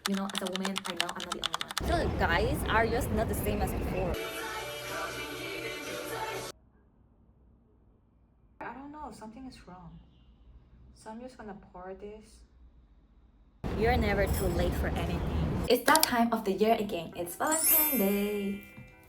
You know, as a woman, I know I'm not the only one. I feel like guys are just not the same as before. I don't know, something is wrong. So I'm just gonna pour this. You're never too late for anything. It's that time of the year again. It's Valentine's Day.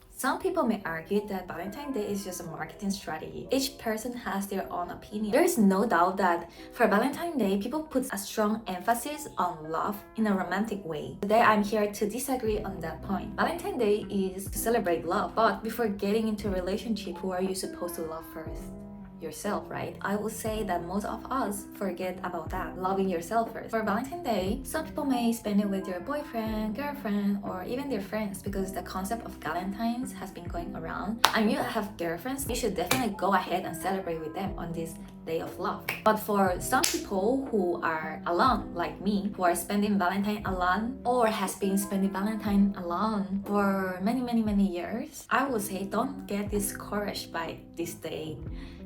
Some people may argue that Valentine's Day is just a marketing strategy. Each person has their own opinion. There is no doubt that for Valentine's Day, people put a strong emphasis on love in a romantic way. Today, I'm here to disagree on that point. Valentine's Day is to celebrate love, but before getting into a relationship, who are you supposed to love first? Yourself, right? I would say that most of us forget about that, loving yourself first. For Valentine's Day, some people may spend it with their boyfriend, girlfriend, or even their friends because the concept of Valentine's has been going around. And you have girlfriends, you should definitely go ahead and celebrate with them on this day of love. But for some people who are alone, like me, who are spending Valentine alone or has been spending Valentine alone for many years, I would say don't get discouraged by this day.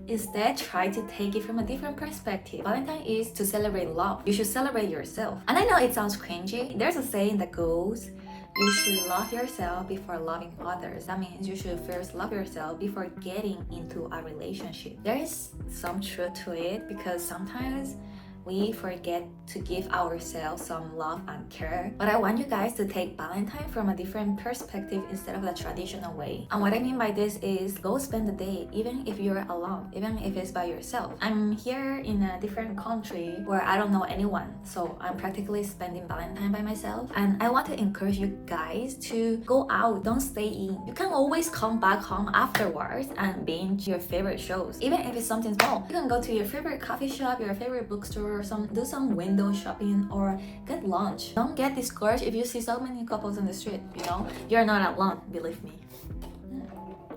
Instead, try to take it from a different perspective. Valentine is to celebrate love. You should celebrate yourself. And I know it sounds cringy. There's a saying that goes, you should love yourself before loving others. That means you should first love yourself before getting into a relationship. There is some truth to it because sometimes we forget to give ourselves some love and care. But I want you guys to take Valentine from a different perspective instead of the traditional way. And what I mean by this is go spend the day, even if you're alone, even if it's by yourself. I'm here in a different country where I don't know anyone, so I'm practically spending Valentine by myself. And I want to encourage you guys to go out, don't stay in. You can always come back home afterwards and binge your favorite shows, even if it's something small. You can go to your favorite coffee shop, your favorite bookstore, or do some window shopping or get lunch. Don't get discouraged if you see so many couples on the street, you know? You're not alone, believe me.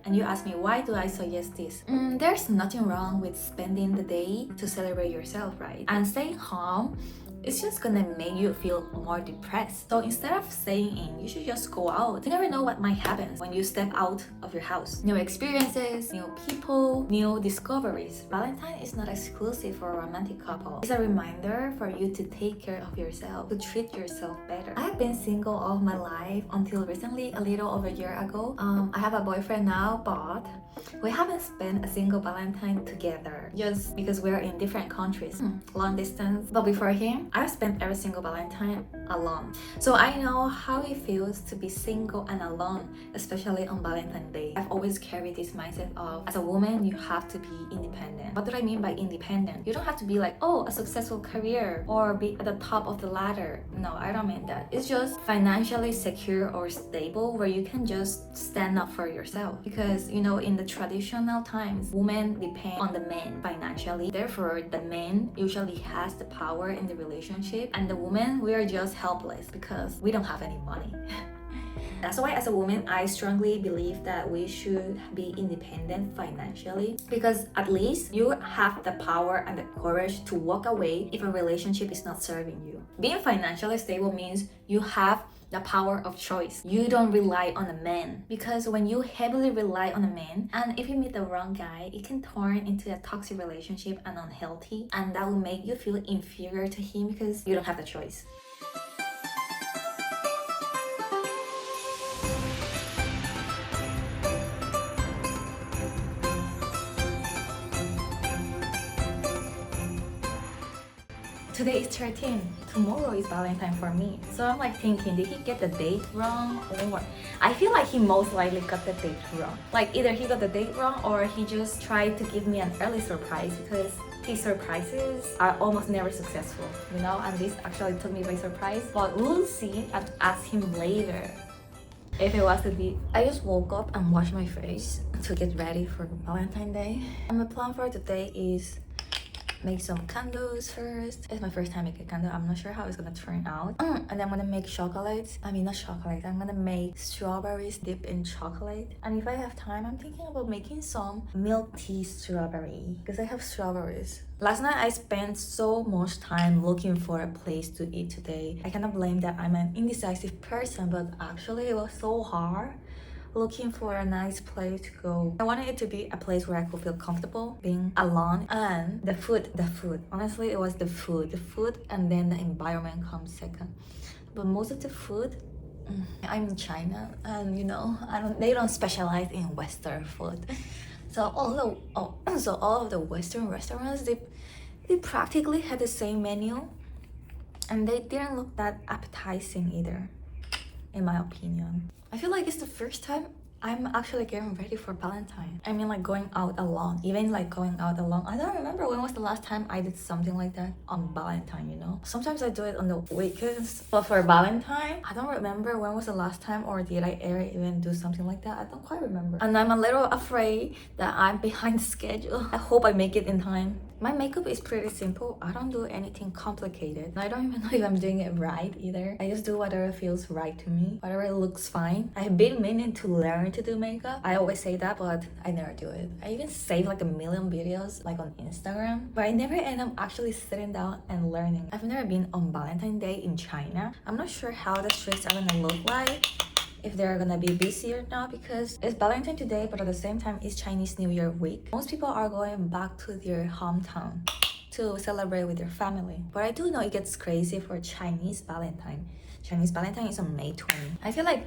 And you ask me, why do I suggest this? There's nothing wrong with spending the day to celebrate yourself, right? And staying home, it's just gonna make you feel more depressed. So instead of staying in, you should just go out. You never know what might happen when you step out of your house. New experiences, new people, new discoveries. Valentine is not exclusive for a romantic couple. It's a reminder for you to take care of yourself, to treat yourself better. I have been single all my life until recently, a little over a year ago. I have a boyfriend now, but we haven't spent a single Valentine together just because we're in different countries, long distance. But before him, I've spent every single Valentine alone. So I know how it feels to be single and alone, especially on Valentine's Day. I've always carried this mindset of, as a woman, you have to be independent. What do I mean by independent? You don't have to be like, oh, a successful career or be at the top of the ladder. No, I don't mean that. It's just financially secure or stable where you can just stand up for yourself. Because, you know, in the traditional times, women depend on the men financially. Therefore, the man usually has the power in the relationship, and the women, we are just helpless because we don't have any money. That's why as a woman, I strongly believe that we should be independent financially, because at least you have the power and the courage to walk away if a relationship is not serving you. Being financially stable means you have the power of choice. You don't rely on a man, because when you heavily rely on a man, and if you meet the wrong guy, it can turn into a toxic relationship and unhealthy, and that will make you feel inferior to him because you don't have the choice. Today is 13. Tomorrow is Valentine for me. So I'm like thinking, did he get the date wrong? Or I feel like he most likely got the date wrong. Like either he got the date wrong or he just tried to give me an early surprise, because his surprises are almost never successful, you know? And this actually took me by surprise. But we'll see and ask him later if it was to be. I just woke up and washed my face to get ready for Valentine's Day. And my plan for today is make some candles first. It's my first time making a candle. I'm not sure how it's gonna turn out. And then I'm gonna make chocolate. I mean, not chocolate. I'm gonna make strawberries dipped in chocolate. And if I have time, I'm thinking about making some milk tea strawberry, because I have strawberries. Last night, I spent so much time looking for a place to eat today. I cannot blame that I'm an indecisive person, but actually it was so hard looking for a nice place to go. I wanted it to be a place where I could feel comfortable being alone, and the food. Honestly, it was the food and then the environment comes second. but most of the food, I'm in China, and you know, they don't specialize in Western food. So all of the Western restaurants, they practically had the same menu, and they didn't look that appetizing either, in my opinion. I feel like it's the first time I'm actually getting ready for Valentine. I mean, like going out alone, even like going out alone. I don't remember when was the last time I did something like that on Valentine, you know? Sometimes I do it on the weekends, but for Valentine, I don't remember when was the last time, or did I ever even do something like that? I don't quite remember. And I'm a little afraid that I'm behind schedule. I hope I make it in time. My makeup is pretty simple. I don't do anything complicated. I don't even know if I'm doing it right either. I just do whatever feels right to me. Whatever looks fine. I've been meaning to learn to do makeup. I always say that, but I never do it. I even save like a million videos like on Instagram, but I never end up actually sitting down and learning. I've never been on Valentine's Day in China. I'm not sure how the streets are gonna look like, if they're gonna be busy or not, because it's Valentine today, but at the same time it's Chinese New Year week. Most people are going back to their hometown to celebrate with their family. But I do know it gets crazy for Chinese Valentine. Chinese Valentine is on May 20. I feel like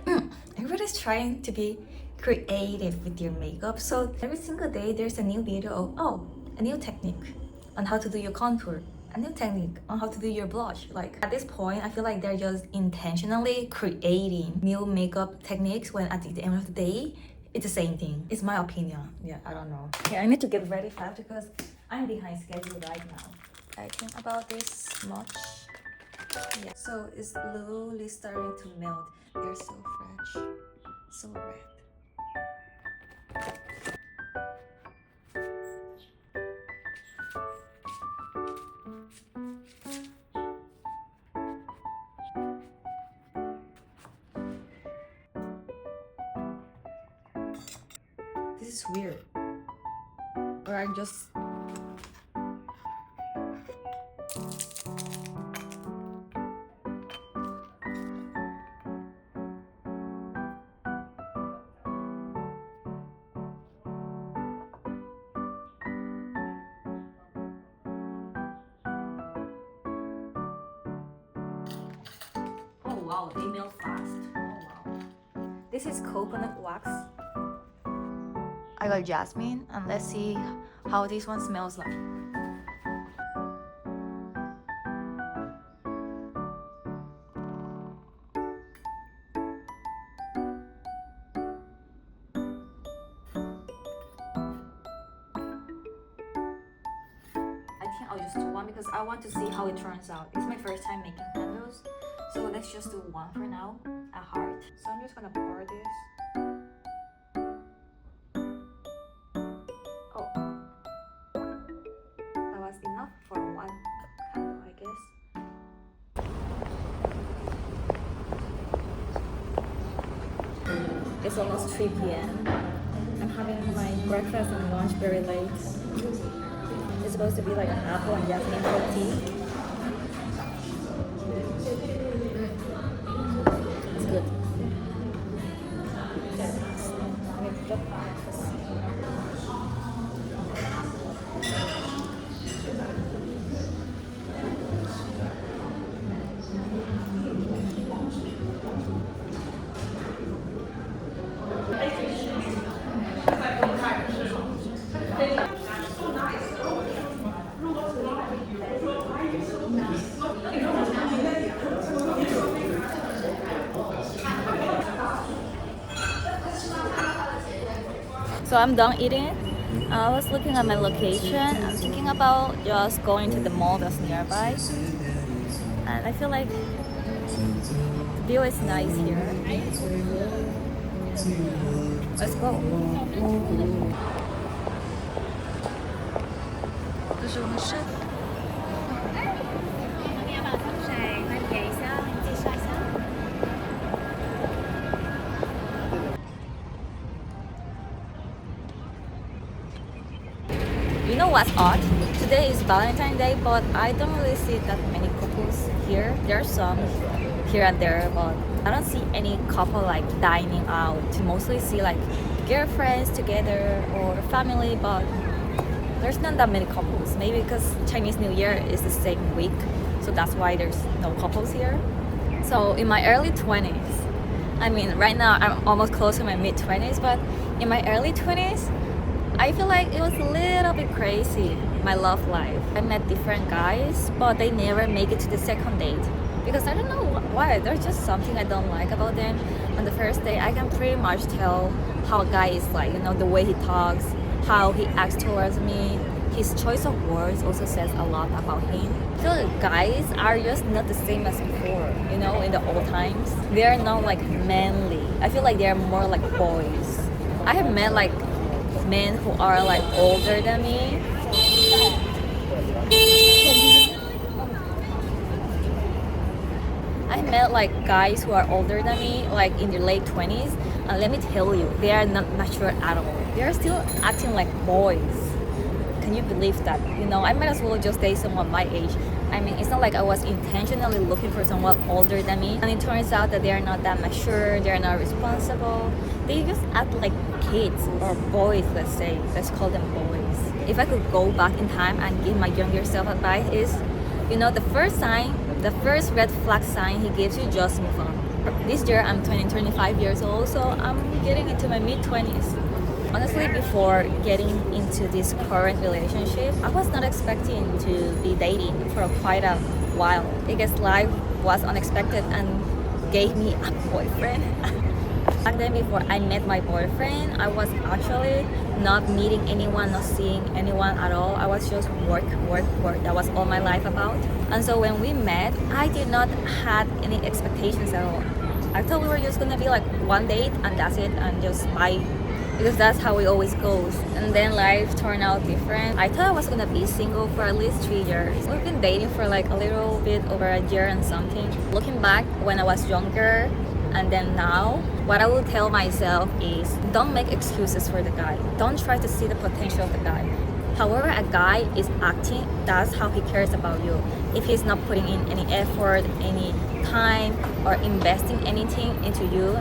everybody's trying to be creative with your makeup. So every single day there's a new video of, a new technique on how to do your contour, a new technique on how to do your blush. Like at this point, I feel like they're just intentionally creating new makeup techniques when at the end of the day, it's the same thing. It's my opinion. Yeah, I don't know. Okay, I need to get ready fast because I'm behind schedule right now. I think about this much. Yeah, so it's slowly starting to melt. They're so fresh, so red. This is weird. Or I'm just... Oh wow, they melt fast. Oh wow. This is coconut wax. I got jasmine, and let's see how this one smells like. I think I'll just do one because I want to see how it turns out. It's my first time making candles, so let's just do one for now, a heart. So I'm just gonna pour this. Oh, that was enough for one candle, I guess. It's almost 3 p.m. I'm having my breakfast and lunch very late. It's supposed to be like an apple and jasmine for tea. It's good. So I'm done eating. I was looking at my location. I'm thinking about just going to the mall that's nearby. And I feel like the view is nice here. Let's go. 这是我们山。 You know what's odd? Today is Valentine's Day, but I don't really see that many couples here. There are some here and there, but I don't see any couple like dining out. You mostly see like girlfriends together or family, but there's not that many couples. Maybe because Chinese New Year is the same week, so that's why there's no couples here. So in my early 20s, I mean, right now I'm almost close to my mid 20s, but in my early 20s, I feel like it was a little bit crazy, my love life. I met different guys, but they never make it to the second date. Because I don't know why, there's just something I don't like about them. On the first day, I can pretty much tell how a guy is like, the way he talks, how he acts towards me. His choice of words also says a lot about him. I feel like guys are just not the same as before, in the old times. They are not like manly. I feel like they are more like boys. I have met like men who are like older than me. I met like guys who are older than me, like in their late 20s, and let me tell you, they are not mature at all. They are still acting like boys. Can you believe that? I might as well just date someone my age. I mean, it's not like I was intentionally looking for someone older than me, and it turns out that they are not that mature, they are not responsible. They just act like kids or boys, let's say. Let's call them boys. If I could go back in time and give my younger self advice is, the first red flag sign he gives you, just move on. This year I'm 25 years old, so I'm getting into my mid 20s. Honestly, before getting into this current relationship, I was not expecting to be dating for quite a while. I guess life was unexpected and gave me a boyfriend. Back then, before I met my boyfriend, I was actually not meeting anyone, not seeing anyone at all. I was just work. That was all my life about. And so when we met, I did not have any expectations at all. I thought we were just gonna be like one date and that's it, and just bye, because that's how it always goes. And then life turned out different. I thought I was gonna be single for at least 3 years. We've been dating for like a little bit over a year and something. Looking back when I was younger and then now, what I will tell myself is, don't make excuses for the guy. Don't try to see the potential of the guy. However a guy is acting, that's how he cares about you. If he's not putting in any effort, any time, or investing anything into you,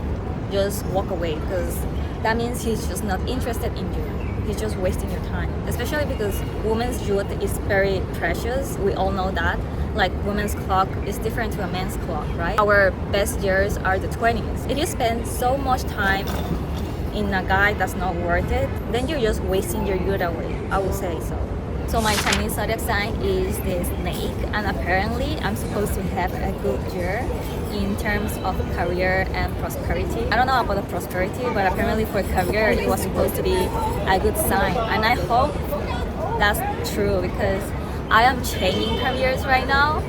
just walk away, because that means he's just not interested in you. He's just wasting your time. Especially because women's youth is very precious. We all know that. Like, women's clock is different to a man's clock, right? Our best years are the 20s. If you spend so much time in a guy that's not worth it, then you're just wasting your youth away. I would say so. So my Chinese zodiac sign is the snake, and apparently I'm supposed to have a good year in terms of career and prosperity. I don't know about the prosperity, but apparently for career it was supposed to be a good sign, and I hope that's true, because I am changing careers right now.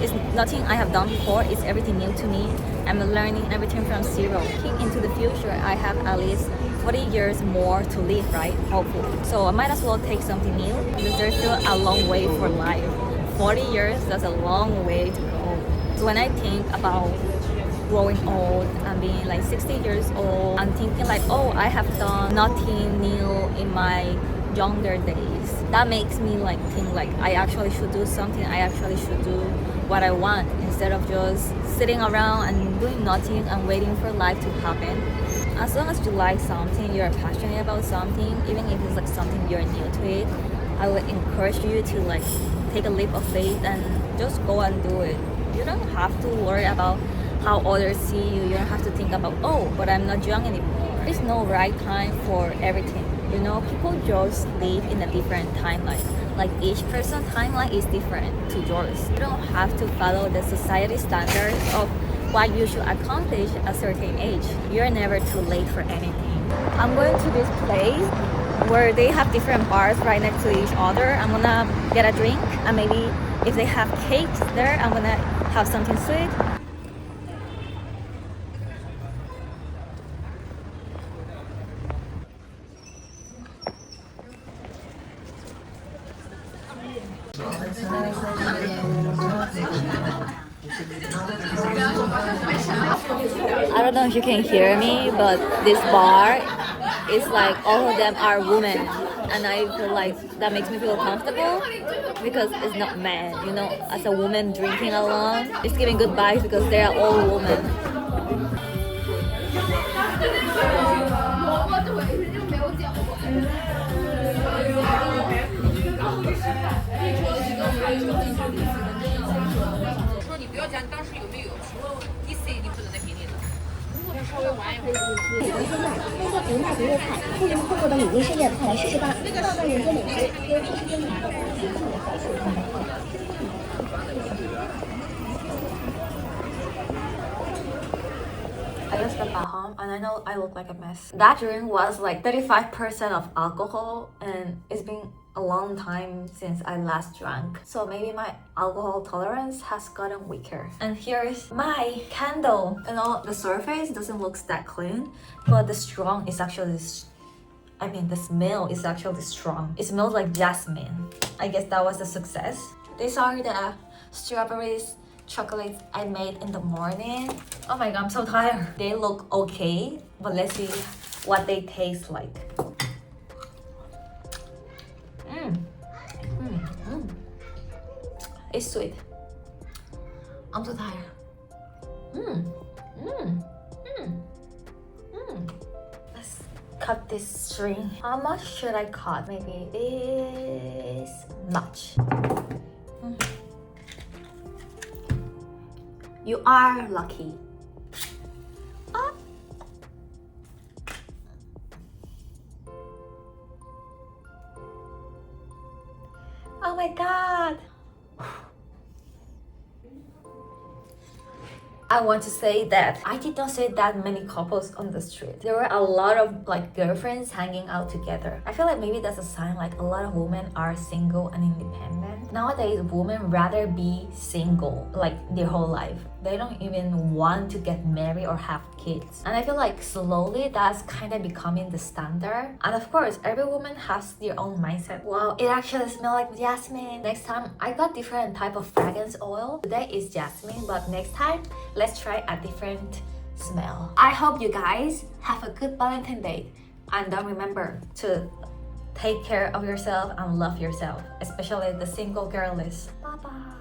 It's nothing I have done before, it's everything new to me. I'm learning everything from zero. Looking into the future, I have at least 40 years more to live, right? Hopefully. So I might as well take something new, because there's still a long way for life. 40 years, that's a long way to go. So when I think about growing old and being like 60 years old, I'm thinking like, oh, I have done nothing new in my younger days. That makes me like think like I actually should do something. I actually should do what I want, instead of just sitting around and doing nothing and waiting for life to happen. As long as you like something, you're passionate about something, even if it's like something you're new to it, I would encourage you to like take a leap of faith and just go and do it. You don't have to worry about how others see you. You don't have to think about, oh, but I'm not young anymore. There's no right time for everything. People just live in a different timeline. Like, each person's timeline is different to yours. You don't have to follow the society standards of what you should accomplish at a certain age. You're never too late for anything. I'm going to this place where they have different bars right next to each other. I'm gonna get a drink, and maybe if they have cakes there, I'm gonna have something sweet. I don't know if you can hear me, but this bar is like all of them are women, and I feel like that makes me feel comfortable, because it's not men. As a woman drinking alone, it's giving good vibes because they are all women. 美国鲜奶，那叫不辣不热菜，不如中国的美味盛宴，快来试试吧！棒棒人间美食，由70间美国亲自来挑选。I just got back home and I know I look like a mess. That drink was like 35% of alcohol and it's been a long time since I last drank. So maybe my alcohol tolerance has gotten weaker. And here's my candle. You know, the surface doesn't look that clean, but the strong is actually the smell is actually strong. It smells like jasmine. I guess that was a success. These are the strawberries chocolates I made in the morning. Oh my god, I'm so tired. They look okay, but let's see what they taste like. It's sweet. I'm so tired. Let's cut this string. How much should I cut? Maybe this much. You are lucky. Ah. Oh my god. I want to say that I did not see that many couples on the street. There were a lot of like girlfriends hanging out together. I feel like maybe that's a sign like a lot of women are single and independent. Nowadays, women rather be single like their whole life. They don't even want to get married or have kids. And I feel like slowly that's kind of becoming the standard. And of course, every woman has their own mindset. Wow, it actually smells like jasmine. Next time, I got different type of fragrance oil. Today is jasmine, but next time, let's try a different smell. I hope you guys have a good Valentine's Day. And don't remember to take care of yourself and love yourself, especially the single girlies. Bye bye.